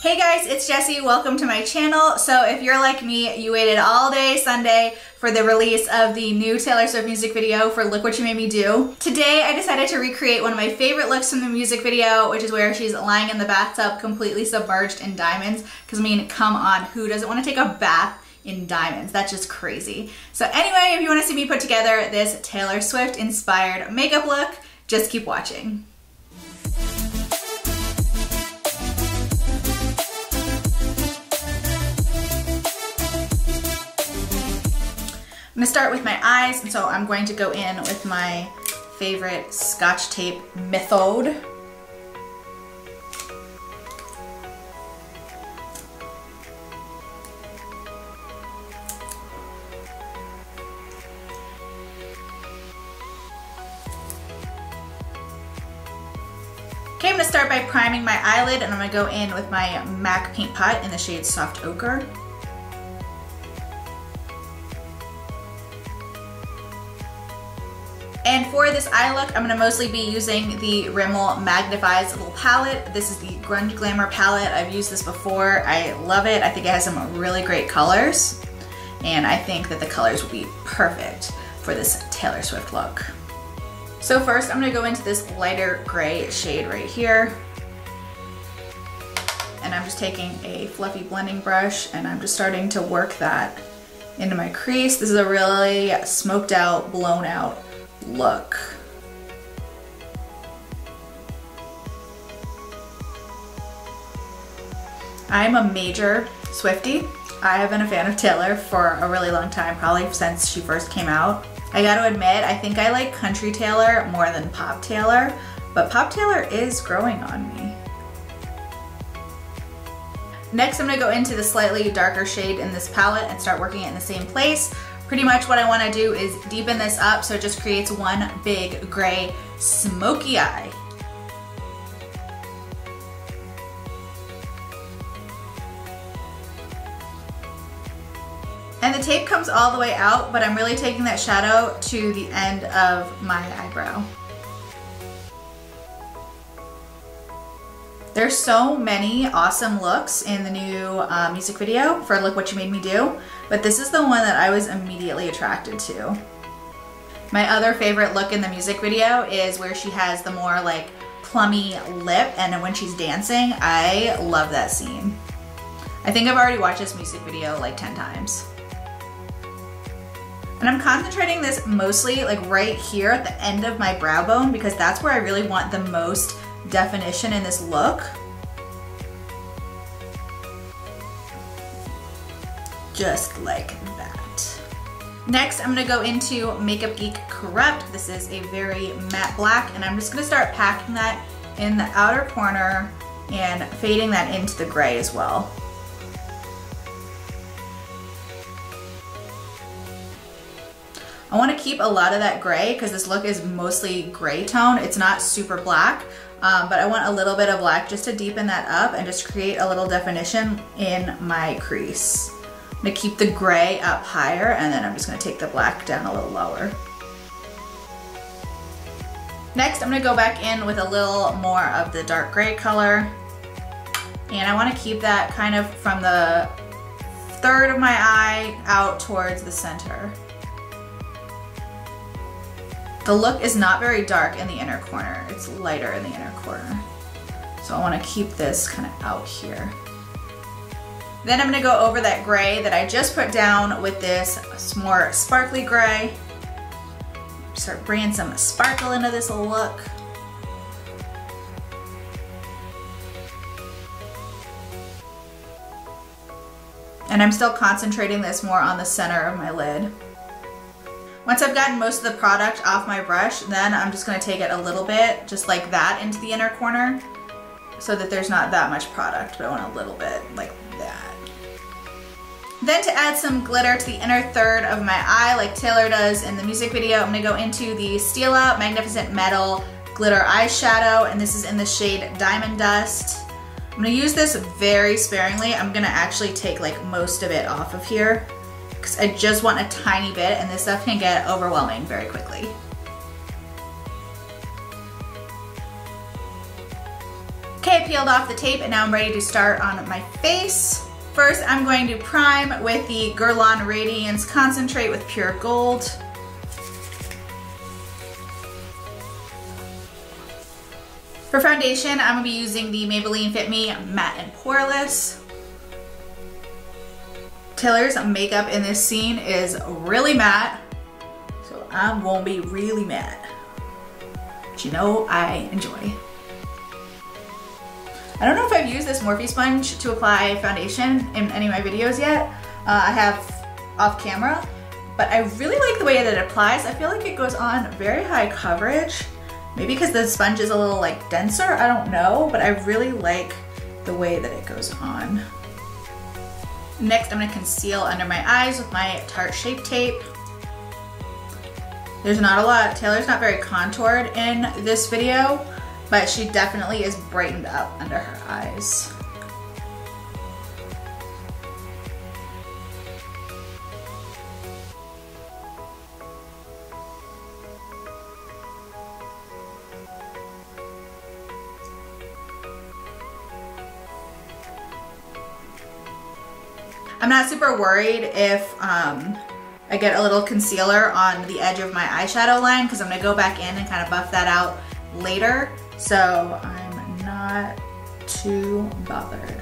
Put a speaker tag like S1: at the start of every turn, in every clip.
S1: Hey guys, it's Jessie. Welcome to my channel. So if you're like me, you waited all day Sunday for the release of the new Taylor Swift music video for Look What You Made Me Do. Today I decided to recreate one of my favorite looks from the music video, which is where she's lying in the bathtub completely submerged in diamonds. Because I mean, come on, who doesn't want to take a bath in diamonds? That's just crazy. So anyway, if you want to see me put together this Taylor Swift inspired makeup look, just keep watching. I'm gonna start with my eyes, and so I'm going to go in with my favorite Scotch tape method. Okay, I'm gonna start by priming my eyelid, and I'm gonna go in with my MAC Paint Pot in the shade Soft Ochre. And for this eye look, I'm gonna mostly be using the Rimmel Magnif'Eyes little palette. This is the Grunge Glamour palette. I've used this before. I love it. I think it has some really great colors. And I think that the colors will be perfect for this Taylor Swift look. So first, I'm gonna go into this lighter gray shade right here. And I'm just taking a fluffy blending brush and I'm just starting to work that into my crease. This is a really smoked out, blown out look. I'm a major Swiftie. I have been a fan of Taylor for a really long time, probably since she first came out. I gotta admit, I think I like country Taylor more than pop Taylor, but pop Taylor is growing on me. Next, I'm gonna go into the slightly darker shade in this palette and start working it in the same place. Pretty much what I want to do is deepen this up so it just creates one big gray smoky eye. And the tape comes all the way out, but I'm really taking that shadow to the end of my eyebrow. There's so many awesome looks in the new music video for Look What You Made Me Do, but this is the one that I was immediately attracted to. My other favorite look in the music video is where she has the more like plummy lip, and when she's dancing, I love that scene. I think I've already watched this music video like 10 times. And I'm concentrating this mostly like right here at the end of my brow bone because that's where I really want the most definition in this look. Just like that. Next, I'm gonna go into Makeup Geek Corrupt. This is a very matte black, and I'm just gonna start packing that in the outer corner and fading that into the gray as well. I want to keep a lot of that gray because this look is mostly gray tone. It's not super black, but I want a little bit of black just to deepen that up and just create a little definition in my crease. I'm going to keep the gray up higher, and then I'm just going to take the black down a little lower. Next, I'm going to go back in with a little more of the dark gray color, and I want to keep that kind of from the third of my eye out towards the center. The look is not very dark in the inner corner. It's lighter in the inner corner. So I want to keep this kind of out here. Then I'm going to go over that gray that I just put down with this more sparkly gray. Start bringing some sparkle into this look. And I'm still concentrating this more on the center of my lid. Once I've gotten most of the product off my brush, then I'm just going to take it a little bit, just like that, into the inner corner so that there's not that much product, but I want a little bit like that. Then to add some glitter to the inner third of my eye like Taylor does in the music video, I'm going to go into the Stila Magnificent Metal Glitter Eyeshadow, and this is in the shade Diamond Dust. I'm going to use this very sparingly. I'm going to actually take like most of it off of here, because I just want a tiny bit, and this stuff can get overwhelming very quickly.
S2: Okay,
S1: peeled off the tape and now I'm ready to start on my face. First, I'm going to prime with the Guerlain Radiance Concentrate with Pure Gold. For foundation, I'm going to be using the Maybelline Fit Me Matte and Poreless. Taylor's makeup in this scene is really matte, so I'm going to be really matte. But you know I enjoy. I don't know if I've used this Morphe sponge to apply foundation in any of my videos yet. I have off camera, but I really like the way that it applies. I feel like it goes on very high coverage. Maybe because the sponge is a little like denser, I don't know, but I really like the way that it goes on. Next, I'm gonna conceal under my eyes with my Tarte Shape Tape. There's not a lot. Taylor's not very contoured in this video, but she definitely is brightened up under her eyes. I'm not super worried if I get a little concealer on the edge of my eyeshadow line because I'm gonna go back in and kind of buff that out later. So I'm not too bothered.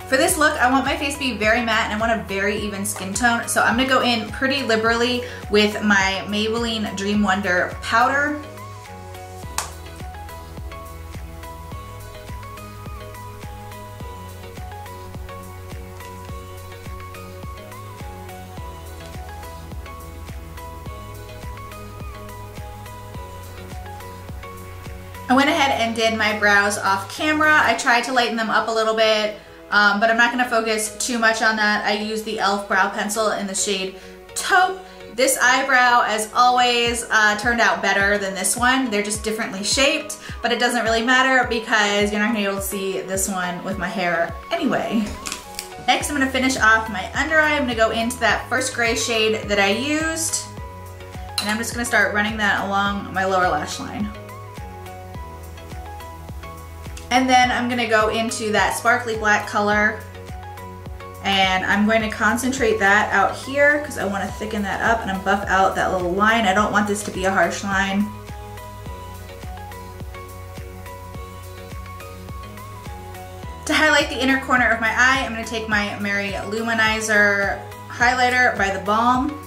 S1: For this look, I want my face to be very matte and I want a very even skin tone. So I'm gonna go in pretty liberally with my Maybelline Dream Wonder powder. I went ahead and did my brows off camera. I tried to lighten them up a little bit, but I'm not gonna focus too much on that. I used the e.l.f. brow pencil in the shade Taupe. This eyebrow, as always, turned out better than this one. They're just differently shaped, but it doesn't really matter because you're not gonna be able to see this one with my hair anyway. Next, I'm gonna finish off my under eye. I'm gonna go into that first gray shade that I used, and I'm just gonna start running that along my lower lash line. And then I'm gonna go into that sparkly black color and I'm going to concentrate that out here because I want to thicken that up and buff out that little line. I don't want this to be a harsh line. To highlight the inner corner of my eye, I'm gonna take my Mary Lou-Manizer Highlighter by theBalm.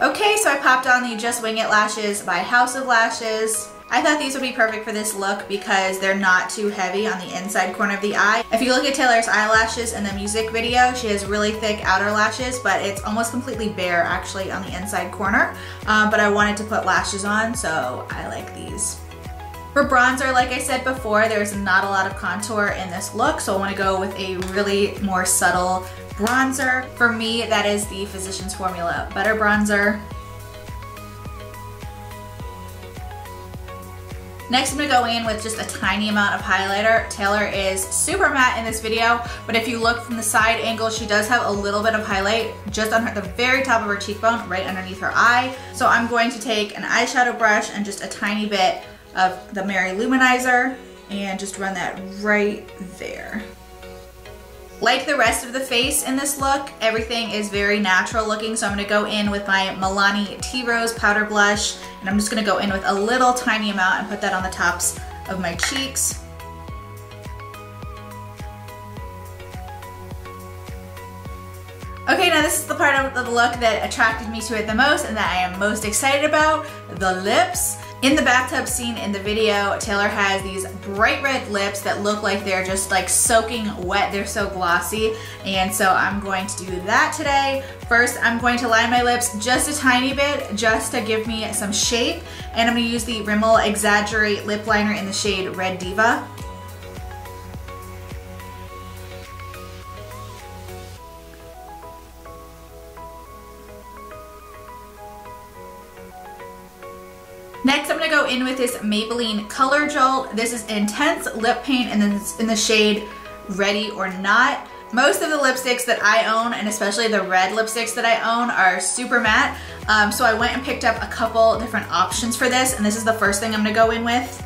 S1: Okay, so I popped on the Just Wing It lashes by House of Lashes. I thought these would be perfect for this look because they're not too heavy on the inside corner of the eye. If you look at Taylor's eyelashes in the music video, she has really thick outer lashes, but it's almost completely bare actually on the inside corner. But I wanted to put lashes on, so I like these. For bronzer, like I said before, there's not a lot of contour in this look, so I want to go with a really more subtle bronzer. For me, that is the Physicians Formula Butter Bronzer. Next, I'm gonna go in with just a tiny amount of highlighter. Taylor is super matte in this video, but if you look from the side angle, she does have a little bit of highlight just on the very top of her cheekbone, right underneath her eye. So I'm going to take an eyeshadow brush and just a tiny bit of the Mary Lou-Manizer and just run that right there. Like the rest of the face in this look, everything is very natural looking, so I'm gonna go in with my Milani Tea Rose Powder Blush, and I'm just gonna go in with a little tiny amount and put that on the tops of my cheeks. Okay, now this is the part of the look that attracted me to it the most and that I am most excited about, the lips. In the bathtub scene in the video, Taylor has these bright red lips that look like they're just like soaking wet. They're so glossy, and so I'm going to do that today. First, I'm going to line my lips just a tiny bit, just to give me some shape, and I'm gonna use the Rimmel Exaggerate Lip Liner in the shade Red Diva. Next, I'm gonna go in with this Maybelline Color Jolt. This is Intense Lip Paint and then in the shade ready or not. Most of the lipsticks that I own, and especially the red lipsticks that I own, are super matte. So I went and picked up a couple different options for this, and this is the first thing I'm gonna go in with.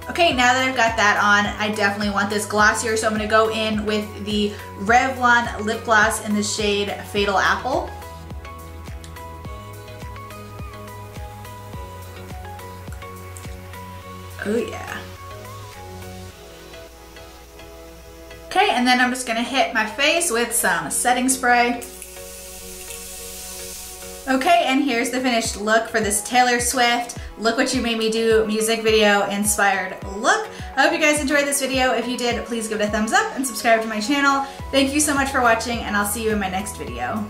S1: Okay, now that I've got that on, I definitely want this glossier, so I'm gonna go in with the Revlon lip gloss in the shade Fatal Apple. Oh yeah. Okay, and then I'm just gonna hit my face with some setting spray. Okay, and here's the finished look for this Taylor Swift Look What You Made Me Do music video inspired look. I hope you guys enjoyed this video. If you did, please give it a thumbs up and subscribe to my channel. Thank you so much for watching, and I'll see you in my next video.